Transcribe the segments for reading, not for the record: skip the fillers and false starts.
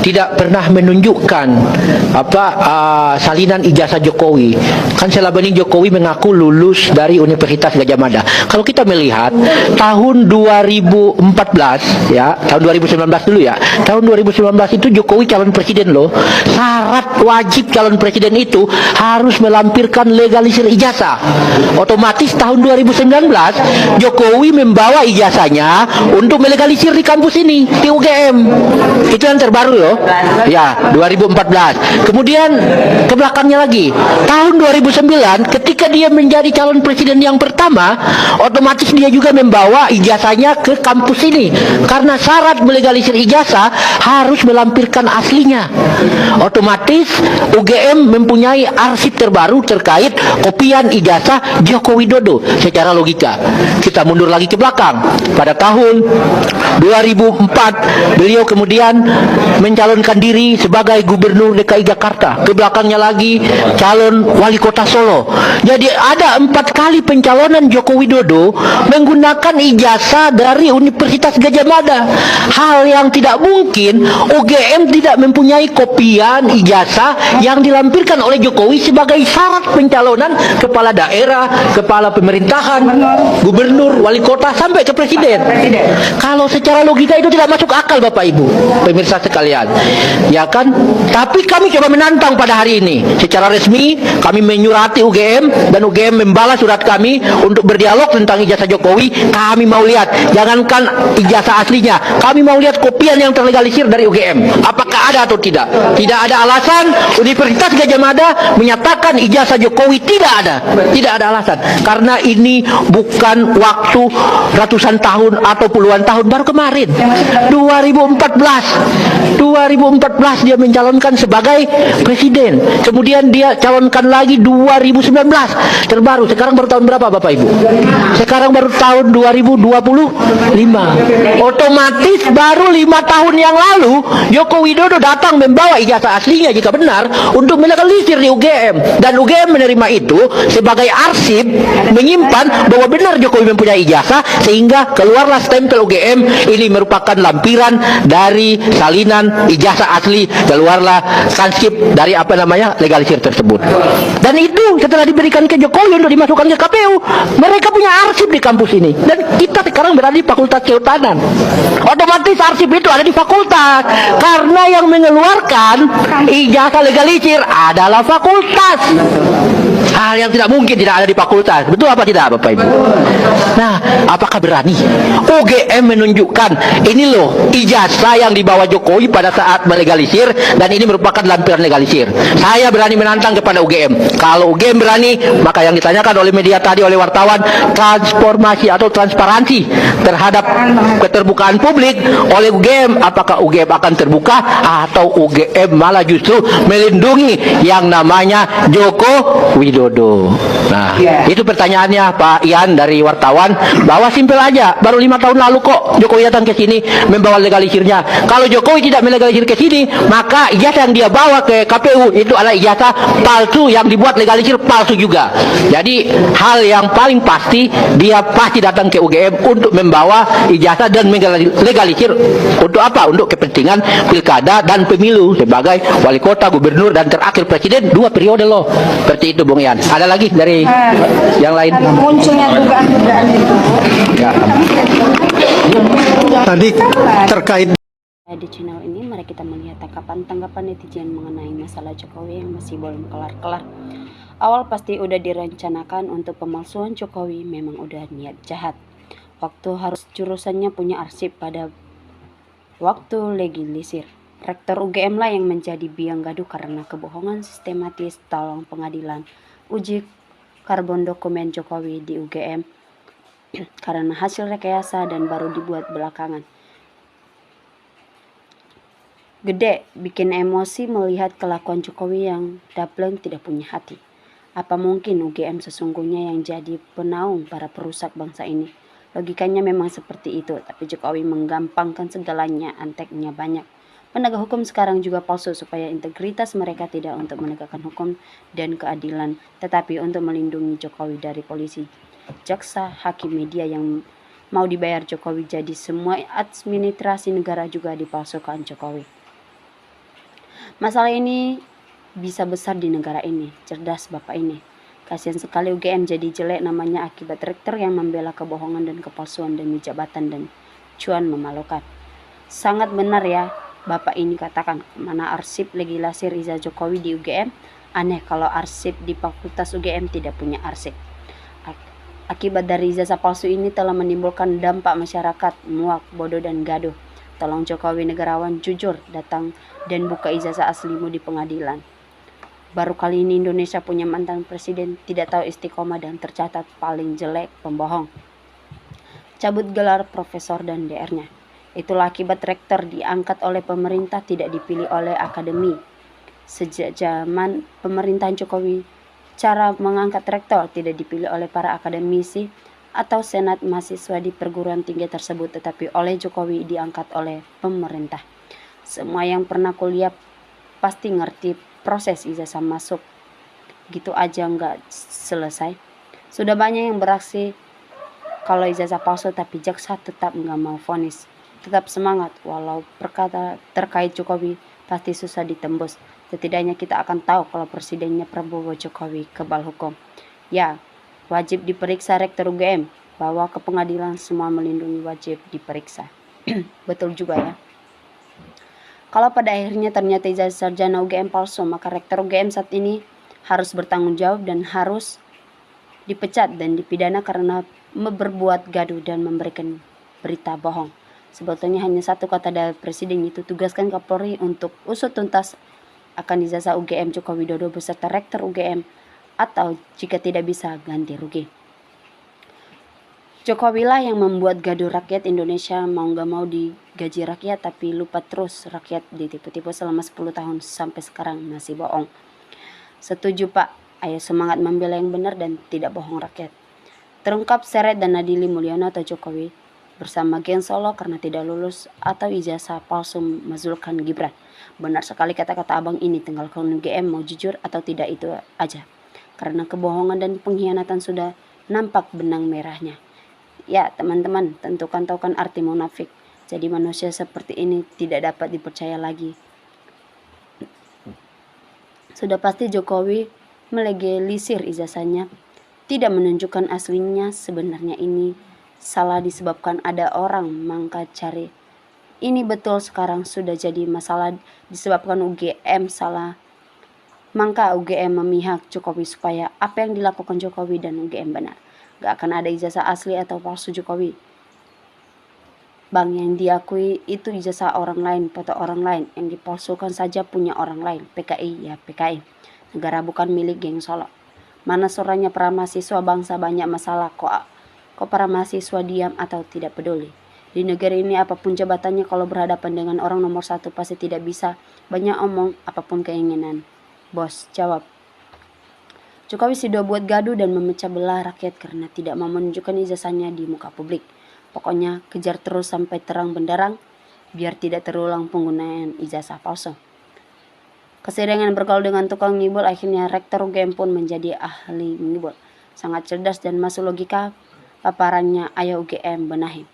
tidak pernah menunjukkan salinan ijazah Jokowi. Kan selama ini Jokowi mengaku lulus dari Universitas Gadjah Mada. Kalau kita melihat tahun 2014 ya, tahun 2019 dulu ya. Tahun 2019 itu Jokowi calon presiden loh. Syarat wajib calon presiden itu harus melampirkan legalisir ijazah. Otomatis tahun 2019 Jokowi membawa ijazahnya untuk melegalisir di kampus ini, di UGM. Itu yang terbaru loh. Ya, 2014. Kemudian ke belakangnya lagi, tahun 2009 ketika dia menjadi calon presiden yang pertama, otomatis dia juga membawa ijazahnya ke kampus ini. Karena syarat melegalisir ijazah harus melampirkan aslinya. Otomatis UGM mempunyai arsip terbaru terkait kopian ijazah Joko Widodo. Secara logika, kita mundur lagi ke belakang. Pada tahun 2004 beliau kemudian mencalonkan diri sebagai gubernur DKI Jakarta. Ke belakangnya lagi calon wali kota Solo. Jadi ada 4 kali pencalonan Joko Widodo menggunakan ijazah dari Universitas Gadjah Mada. Hal yang tidak mungkin UGM tidak mempunyai kopian ijazah yang dilampirkan oleh Jokowi sebagai syarat pencalonan kepala daerah, kepala pemerintahan, gubernur, wali kota sampai ke presiden. Kalau secara logika itu tidak masuk akal Bapak Ibu, pemirsa sekalian. Ya kan? Tapi kami coba menantang pada hari ini. Secara resmi kami menyurati UGM dan UGM membalas surat kami untuk berdialog tentang ijazah Jokowi. Kami mau lihat, jangankan ijazah aslinya, kami mau lihat kopian yang terlegalisir dari UGM. Apakah ada atau tidak? Tidak ada alasan Universitas Gadjah Mada menyatakan ijazah Jokowi tidak ada. Tidak ada alasan. Karena ini bukan waktu ratusan tahun atau puluhan tahun, baru kemarin 2014 dia mencalonkan sebagai presiden. Kemudian dia calonkan lagi 2019. Terbaru sekarang baru tahun berapa Bapak Ibu? Sekarang baru tahun 2025. Otomatis baru 5 tahun yang lalu Joko Widodo datang membawa ijazah aslinya jika benar untuk melegalisir di UGM, dan UGM menerima itu sebagai arsip, menyimpan bahwa benar Jokowi mempunyai ijazah, sehingga keluarlah stempel UGM ini merupakan lampiran dari salinan ijazah asli, keluarlah transkrip dari legalisir tersebut. Dan itu setelah diberikan ke Jokowi untuk dimasukkan ke KPU, mereka punya arsip di kampus ini, dan kita sekarang berada di Fakultas Kehutanan. Otomatis arsip itu ada di fakultas, karena yang mengeluarkan ijazah legalisir adalah fakultas. Hal yang tidak mungkin tidak ada di fakultas. Betul apa tidak Bapak Ibu? Nah, apakah berani UGM menunjukkan ini loh ijazah yang dibawa Jokowi pada saat melegalisir, dan ini merupakan lampiran legalisir? Saya berani menantang kepada UGM. Kalau UGM berani, maka yang ditanyakan oleh media tadi, oleh wartawan, transformasi atau transparansi terhadap keterbukaan publik oleh UGM, apakah UGM akan terbuka atau UGM malah justru melindungi yang namanya Joko Widodo? Nah, itu pertanyaannya Pak Ian dari wartawan, bahwa simpel aja, baru 5 tahun lalu kok Jokowi datang ke sini membawa legalisirnya. Kalau Jokowi tidak melegalisir ke sini, maka ijazah yang dia bawa ke KPU itu adalah ijazah palsu yang dibuat legalisir palsu juga. Jadi hal yang paling pasti, dia pasti datang ke UGM untuk membawa ijazah dan legalisir untuk apa? Untuk kepentingan pilkada dan pemilu sebagai wali kota, gubernur, dan terakhir presiden 2 periode loh. Seperti itu Bung Ian. Ada lagi dari yang lain? Munculnya dugaan-dugaan itu. Ya. Tadi terkait Di channel ini mari kita melihat tanggapan netizen mengenai masalah Jokowi yang masih belum kelar-kelar. Awal pasti udah direncanakan untuk pemalsuan Jokowi, memang udah niat jahat. Waktu harus jurusannya punya arsip pada waktu legalisir. Rektor UGM lah yang menjadi biang gaduh karena kebohongan sistematis. Tolong pengadilan uji karbon dokumen Jokowi di UGM karena hasil rekayasa dan baru dibuat belakangan. Gede, bikin emosi melihat kelakuan Jokowi yang dableng, tidak punya hati. Apa mungkin UGM sesungguhnya yang jadi penaung para perusak bangsa ini? Logikanya memang seperti itu, tapi Jokowi menggampangkan segalanya, anteknya banyak. Penegak hukum sekarang juga palsu supaya integritas mereka tidak untuk menegakkan hukum dan keadilan, tetapi untuk melindungi Jokowi dari polisi, jaksa, hakim, media yang mau dibayar Jokowi. Jadi semua administrasi negara juga dipalsukan Jokowi. Masalah ini bisa besar di negara ini. Cerdas Bapak ini. Kasihan sekali UGM jadi jelek namanya akibat rektor yang membela kebohongan dan kepalsuan demi jabatan dan cuan memalukan. Sangat benar ya Bapak ini katakan. Mana arsip legislasi Riza Jokowi di UGM? Aneh kalau arsip di Fakultas UGM tidak punya arsip. Akibat dari ijazah palsu ini telah menimbulkan dampak masyarakat muak, bodoh dan gaduh. Tolong Jokowi negarawan jujur datang dan buka ijazah aslimu di pengadilan. Baru kali ini Indonesia punya mantan presiden tidak tahu istiqomah dan tercatat paling jelek pembohong. Cabut gelar profesor dan DR-nya. Itulah akibat rektor diangkat oleh pemerintah tidak dipilih oleh akademi. Sejak zaman pemerintahan Jokowi, cara mengangkat rektor tidak dipilih oleh para akademisi atau senat mahasiswa di perguruan tinggi tersebut, tetapi oleh Jokowi diangkat oleh pemerintah. Semua yang pernah kuliah pasti ngerti proses ijazah masuk. Gitu aja nggak selesai. Sudah banyak yang beraksi kalau ijazah palsu, tapi jaksa tetap nggak mau vonis. Tetap semangat, walau perkata terkait Jokowi pasti susah ditembus. Setidaknya kita akan tahu kalau presidennya Prabowo Jokowi kebal hukum. Ya, wajib diperiksa rektor UGM. Bawa ke pengadilan, semua melindungi wajib diperiksa. Betul juga ya. Kalau pada akhirnya ternyata ijazah sarjana UGM palsu, maka rektor UGM saat ini harus bertanggung jawab dan harus dipecat dan dipidana karena berbuat gaduh dan memberikan berita bohong. Sebetulnya hanya satu kata dari presiden, itu tugaskan Kapolri untuk usut tuntas akan ijazah UGM Joko Widodo beserta rektor UGM, atau jika tidak bisa ganti rugi. Jokowi lah yang membuat gaduh rakyat Indonesia, mau gak mau digaji rakyat, tapi lupa terus rakyat ditipu-tipu selama 10 tahun sampai sekarang masih bohong. Setuju Pak, ayo semangat membela yang benar dan tidak bohong rakyat. Terungkap seret dan Nadili Mulyono atau Jokowi bersama geng Solo karena tidak lulus atau ijazah palsu Mazulkan Gibran. Benar sekali kata-kata abang ini, tinggal kaum UGM mau jujur atau tidak itu aja. Karena kebohongan dan pengkhianatan sudah nampak benang merahnya. Ya teman-teman, tentukan tahukan arti munafik. Jadi manusia seperti ini tidak dapat dipercaya lagi. Sudah pasti Jokowi melegalisir ijazahnya, tidak menunjukkan aslinya. Sebenarnya ini salah disebabkan ada orang mangka cari. Ini betul sekarang sudah jadi masalah disebabkan UGM salah. Maka UGM memihak Jokowi supaya apa yang dilakukan Jokowi dan UGM benar. Gak akan ada ijazah asli atau palsu Jokowi. Bang, yang diakui itu ijazah orang lain, foto orang lain. Yang dipalsukan saja punya orang lain. PKI ya PKI. Negara bukan milik geng Solo. Mana suaranya para mahasiswa bangsa banyak masalah, kok para mahasiswa diam atau tidak peduli. Di negara ini apapun jabatannya, kalau berhadapan dengan orang nomor satu pasti tidak bisa banyak omong apapun keinginan. Bos, jawab. Jokowi sudah buat gaduh dan memecah belah rakyat karena tidak mau menunjukkan ijazahnya di muka publik. Pokoknya kejar terus sampai terang benderang biar tidak terulang penggunaan ijazah palsu. Keseringan bergaul dengan tukang ngibul, akhirnya rektor UGM pun menjadi ahli ngibul. Sangat cerdas dan masuk logika paparannya. Ayo UGM benahi.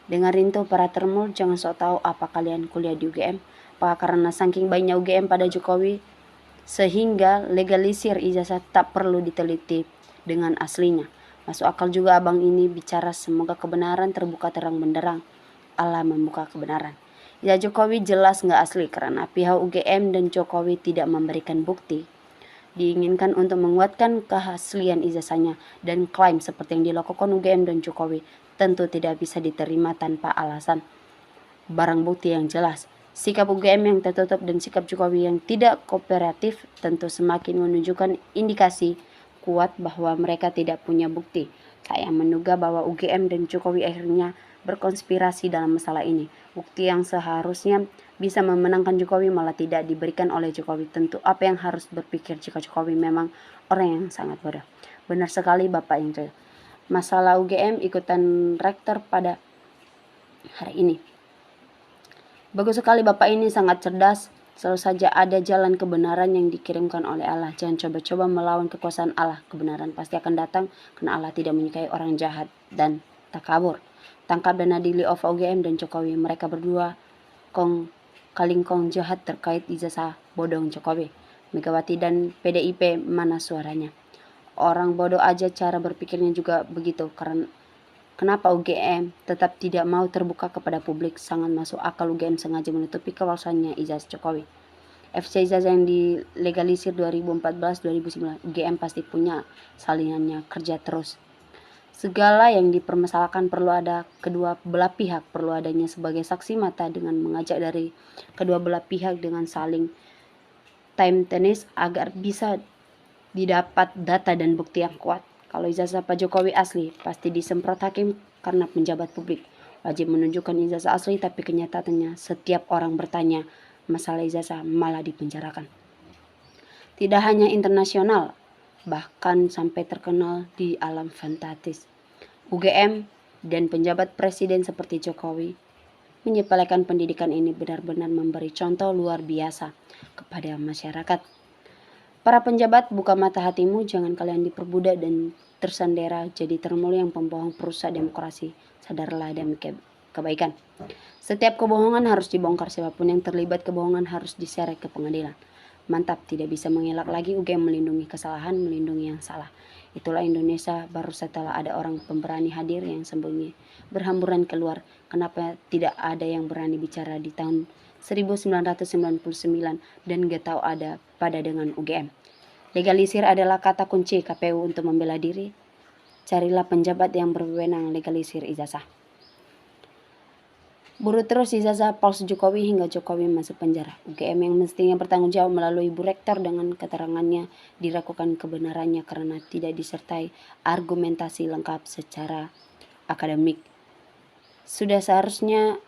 Dengerin tuh para termul, jangan sok tahu apa kalian kuliah di UGM. Apakah karena saking baiknya UGM pada Jokowi sehingga legalisir ijazah tak perlu diteliti dengan aslinya. Masuk akal juga abang ini bicara, semoga kebenaran terbuka terang benderang. Allah membuka kebenaran. Ya Jokowi jelas nggak asli karena pihak UGM dan Jokowi tidak memberikan bukti. Diinginkan untuk menguatkan keaslian ijazahnya dan klaim seperti yang dilakukan UGM dan Jokowi tentu tidak bisa diterima tanpa alasan. Barang bukti yang jelas. Sikap UGM yang tertutup dan sikap Jokowi yang tidak kooperatif tentu semakin menunjukkan indikasi kuat bahwa mereka tidak punya bukti. Saya menduga bahwa UGM dan Jokowi akhirnya berkonspirasi dalam masalah ini. Bukti yang seharusnya bisa memenangkan Jokowi malah tidak diberikan oleh Jokowi. Tentu apa yang harus berpikir jika Jokowi memang orang yang sangat bodoh. Benar sekali Bapak yang jujur. Masalah UGM ikutan rektor pada hari ini. Bagus sekali Bapak ini, sangat cerdas. Selalu saja ada jalan kebenaran yang dikirimkan oleh Allah. Jangan coba-coba melawan kekuasaan Allah. Kebenaran pasti akan datang karena Allah tidak menyukai orang jahat dan takabur. Tangkap dan adili of UGM dan Jokowi. Mereka berdua kalingkong jahat terkait ijazah bodong Jokowi. Megawati dan PDIP mana suaranya? Orang bodoh aja cara berpikirnya juga begitu. Karena kenapa UGM tetap tidak mau terbuka kepada publik? Sangat masuk akal UGM sengaja menutupi kewalasannya ijazah Jokowi. FC ijazah yang dilegalisir 2014-2009, UGM pasti punya salinannya kerja terus. Segala yang dipermasalahkan perlu ada kedua belah pihak, perlu adanya sebagai saksi mata dengan mengajak dari kedua belah pihak dengan saling time tenis agar bisa didapat data dan bukti yang kuat. Kalau ijazah Pak Jokowi asli, pasti disemprot hakim karena penjabat publik. Wajib menunjukkan ijazah asli, tapi kenyataannya setiap orang bertanya masalah ijazah malah dipenjarakan. Tidak hanya internasional, bahkan sampai terkenal di alam fantastis. UGM dan penjabat presiden seperti Jokowi menyepelekan pendidikan ini benar-benar memberi contoh luar biasa kepada masyarakat. Para penjabat, buka mata hatimu, jangan kalian diperbudak dan tersandera jadi termul yang pembohong perusak demokrasi. Sadarlah demi kebaikan. Setiap kebohongan harus dibongkar, siapapun yang terlibat kebohongan harus diseret ke pengadilan. Mantap, tidak bisa mengelak lagi UGM melindungi kesalahan, melindungi yang salah. Itulah Indonesia baru setelah ada orang pemberani hadir yang sembunyi berhamburan keluar. Kenapa tidak ada yang berani bicara di tahun 1999 dan gak tahu ada pada dengan UGM. Legalisir adalah kata kunci KPU untuk membela diri. Carilah penjabat yang berwenang legalisir ijazah. Buru terus ijazah palsu Jokowi hingga Jokowi masuk penjara. UGM yang mestinya bertanggung jawab melalui Ibu Rektor dengan keterangannya diragukan kebenarannya karena tidak disertai argumentasi lengkap secara akademik. Sudah seharusnya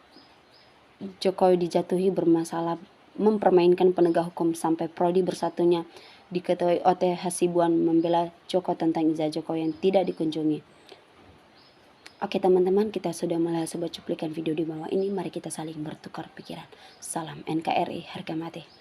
Jokowi dijatuhi bermasalah mempermainkan penegak hukum sampai prodi bersatunya diketuai OT Hasibuan membela Joko tentang ijazah Jokowi yang tidak dikunjungi. Oke teman-teman, kita sudah melihat sebuah cuplikan video di bawah ini. Mari kita saling bertukar pikiran. Salam NKRI, harga mati.